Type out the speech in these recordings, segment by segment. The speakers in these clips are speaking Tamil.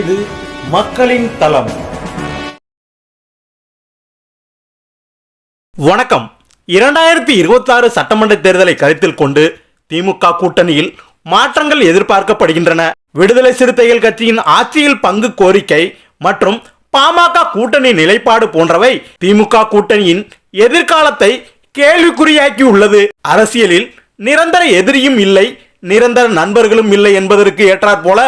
இது மக்களின் தளம். வணக்கம். 2026 சட்டமன்ற தேர்தலை கருத்தில் கொண்டு திமுக கூட்டணியில் மாற்றங்கள் எதிர்பார்க்கப்படுகின்றன. விடுதலை சிறுத்தைகள் கட்சியின் ஆட்சியில் பங்கு கோரிக்கை மற்றும் பாமக கூட்டணி நிலைப்பாடு போன்றவை திமுக கூட்டணியின் எதிர்காலத்தை கேள்விக்குறியாக்கி உள்ளது. அரசியலில் நிரந்தர எதிரியும் இல்லை, நிரந்தர நண்பர்களும் இல்லை என்பதற்கு ஏற்றாற் போல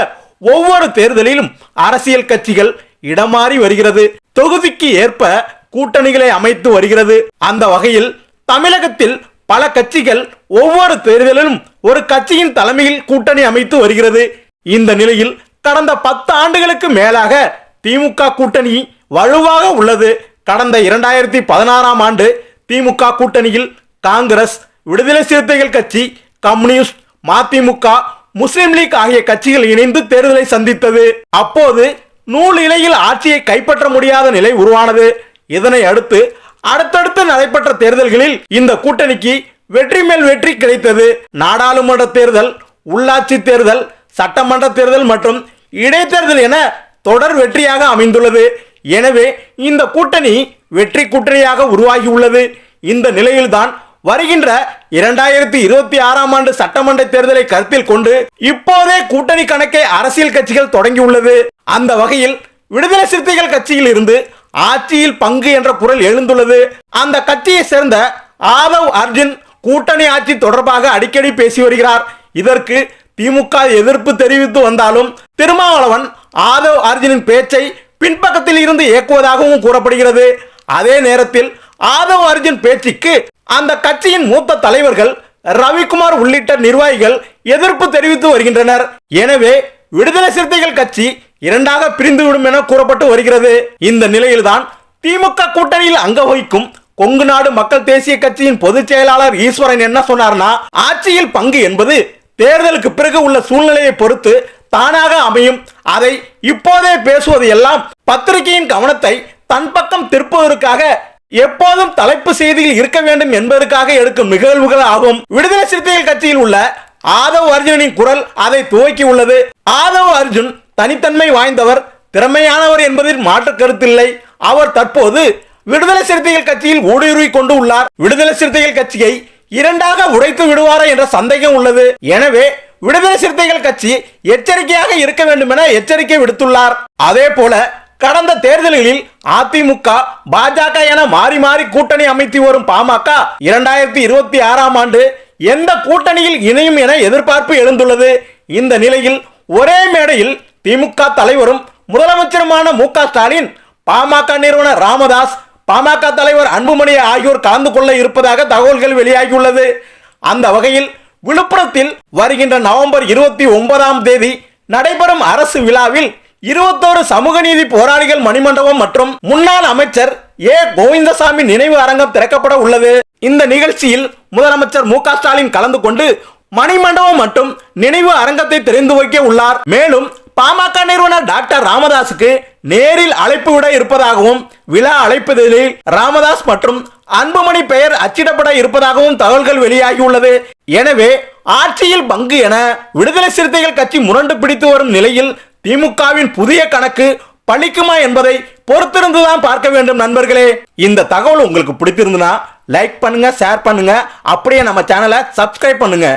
ஒவ்வொரு தேர்தலிலும் அரசியல் கட்சிகள் இடமாறி வருகிறது. தொகுதிக்கு ஏற்ப கூட்டணிகளை அமைத்து வருகிறது. அந்த வகையில் தமிழகத்தில் பல கட்சிகள் ஒவ்வொரு தேர்தலிலும் ஒரு கட்சியின் தலைமையில் கூட்டணி அமைத்து வருகிறது. இந்த நிலையில் கடந்த 10 ஆண்டுகளுக்கு மேலாக திமுக கூட்டணி வலுவாக உள்ளது. கடந்த 2016ஆம் ஆண்டு திமுக கூட்டணியில் காங்கிரஸ், விடுதலை சிறுத்தைகள் கட்சி, கம்யூனிஸ்ட், மதிமுக, முஸ்லிம் லீக் ஆகிய கட்சிகள் இணைந்து தேர்தலை சந்தித்தது. அப்போது நூல் இலையில் ஆட்சியை கைப்பற்ற முடியாத நிலை உருவானது. இதனை அடுத்து அடுத்தடுத்து நடைபெற்ற தேர்தல்களில் இந்த கூட்டணிக்கு வெற்றி மேல் வெற்றி கிடைத்தது. நாடாளுமன்ற தேர்தல், உள்ளாட்சி தேர்தல், சட்டமன்ற தேர்தல் மற்றும் இடைத்தேர்தல் என தொடர் வெற்றியாக அமைந்துள்ளது. எனவே இந்த கூட்டணி வெற்றி கூட்டணியாக உருவாகியுள்ளது. இந்த நிலையில்தான் வருகின்ற 2026ஆம் ஆண்டு சட்டமன்ற தேர்தலை கருத்தில் கொண்டு இப்போதே கூட்டணி கணக்கை அரசியல் கட்சிகள் தொடங்கியுள்ளது. அந்த வகையில் விடுதலை சிறுத்தைகள் கட்சியில் இருந்து ஆட்சியில் பங்கு என்ற குரல் எழுந்துள்ளது. அந்த கட்சியை சேர்ந்த ஆதவ் அர்ஜுன் கூட்டணி ஆட்சி தொடர்பாக அடிக்கடி பேசி வருகிறார். இதற்கு திமுக எதிர்ப்பு தெரிவித்து வந்தாலும் திருமாவளவன் ஆதவ் அர்ஜுனின் பேச்சை பின்பக்கத்தில் இருந்து இயக்குவதாகவும் கூறப்படுகிறது. அதே நேரத்தில் ஆதவ் அர்ஜுன் பேச்சுக்கு அந்த கட்சியின் மூத்த தலைவர்கள் ரவிக்குமார் உள்ளிட்ட நிர்வாகிகள் எதிர்ப்பு தெரிவித்து வருகின்றனர். எனவே விடுதலை சிறுத்தைகள் கட்சி இரண்டாக பிரிந்துவிடும் என கூறப்பட்டு வருகிறது. இந்த நிலையில்தான் திமுக கூட்டணியில் அங்க வகிக்கும் கொங்கு நாடு மக்கள் தேசிய கட்சியின் பொதுச் செயலாளர் ஈஸ்வரன் என்ன சொன்னார்னா, ஆட்சியில் பங்கு என்பது தேர்தலுக்கு பிறகு உள்ள சூழ்நிலையை பொறுத்து தானாக அமையும். அதை இப்போதே பேசுவது எல்லாம் பத்திரிகையின் கவனத்தை தன் பக்கம் திருப்புவதற்காக, எப்போதும் தலைப்பு செய்தியில் இருக்க வேண்டும் என்பதற்காக எடுக்கும் நிகழ்வுகள் ஆகும். விடுதலை சிறுத்தைகள் கட்சியில் உள்ள ஆதவ் அர்ஜுனின் குரல் அதை துவக்கி உள்ளது. ஆதவ் அர்ஜுன் தனித்தன்மை வாய்ந்தவர், திறமையானவர் என்பதில் மாற்று கருத்தில்லை. அவர் தற்போது விடுதலை சிறுத்தைகள் கட்சியில் ஊடுருவி கொண்டு உள்ளார். விடுதலை சிறுத்தைகள் கட்சியை இரண்டாக உடைத்து விடுவாரா என்ற சந்தேகம் உள்ளது. எனவே விடுதலை சிறுத்தைகள் கட்சி எச்சரிக்கையாக இருக்க வேண்டும் என எச்சரிக்கை விடுத்துள்ளார். அதே போல கடந்த தேர்தல்களில் அதிமுக, பாஜக என மாறி மாறி கூட்டணி அமைத்து வரும் பாமக 2026ஆம் ஆண்டு எந்த கூட்டணியில் இணையும் என எதிர்பார்ப்பு எழுந்துள்ளது. இந்த நிலையில் ஒரே மேடையில் திமுக தலைவரும் முதலமைச்சருமான மு.க. ஸ்டாலின், பாமக நிறுவனர் ராமதாஸ், பாமக தலைவர் அன்புமணி ஆகியோர் கலந்து கொள்ள இருப்பதாக தகவல்கள் வெளியாகியுள்ளது. அந்த வகையில் விழுப்புரத்தில் வருகின்ற நவம்பர் 29ஆம் தேதி நடைபெறும் அரசு விழாவில் 21 சமூக நீதி போராளிகள் மணிமண்டபம் மற்றும் முன்னாள் அமைச்சர் ஏ. கோவிந்தசாமி நினைவு அரங்கம் திறக்கப்பட உள்ளது. இந்த நிகழ்ச்சியில் முதலமைச்சர் மு.க. ஸ்டாலின் கலந்து கொண்டு மணிமண்டபம் மற்றும் நினைவு அரங்கத்தை திறந்து வைக்க உள்ளார். மேலும் பாமக நிறுவனர் டாக்டர் ராமதாஸுக்கு நேரில் அழைப்பு விட இருப்பதாகவும், விழா அழைப்பதில் ராமதாஸ் மற்றும் அன்புமணி பெயர் அச்சிடப்பட இருப்பதாகவும் தகவல்கள் வெளியாகியுள்ளது. எனவே ஆட்சியில் பங்கு என விடுதலை சிறுத்தைகள் கட்சி முரண்டு பிடித்து வரும் நிலையில் திமுகவின் புதிய கணக்கு பலிக்குமா என்பதை பொறுத்திருந்துதான் பார்க்க வேண்டும். நண்பர்களே, இந்த தகவல் உங்களுக்கு பிடித்திருந்தா லைக் பண்ணுங்க, ஷேர் பண்ணுங்க, அப்படியே நம்ம சேனலை சப்ஸ்கிரைப் பண்ணுங்க.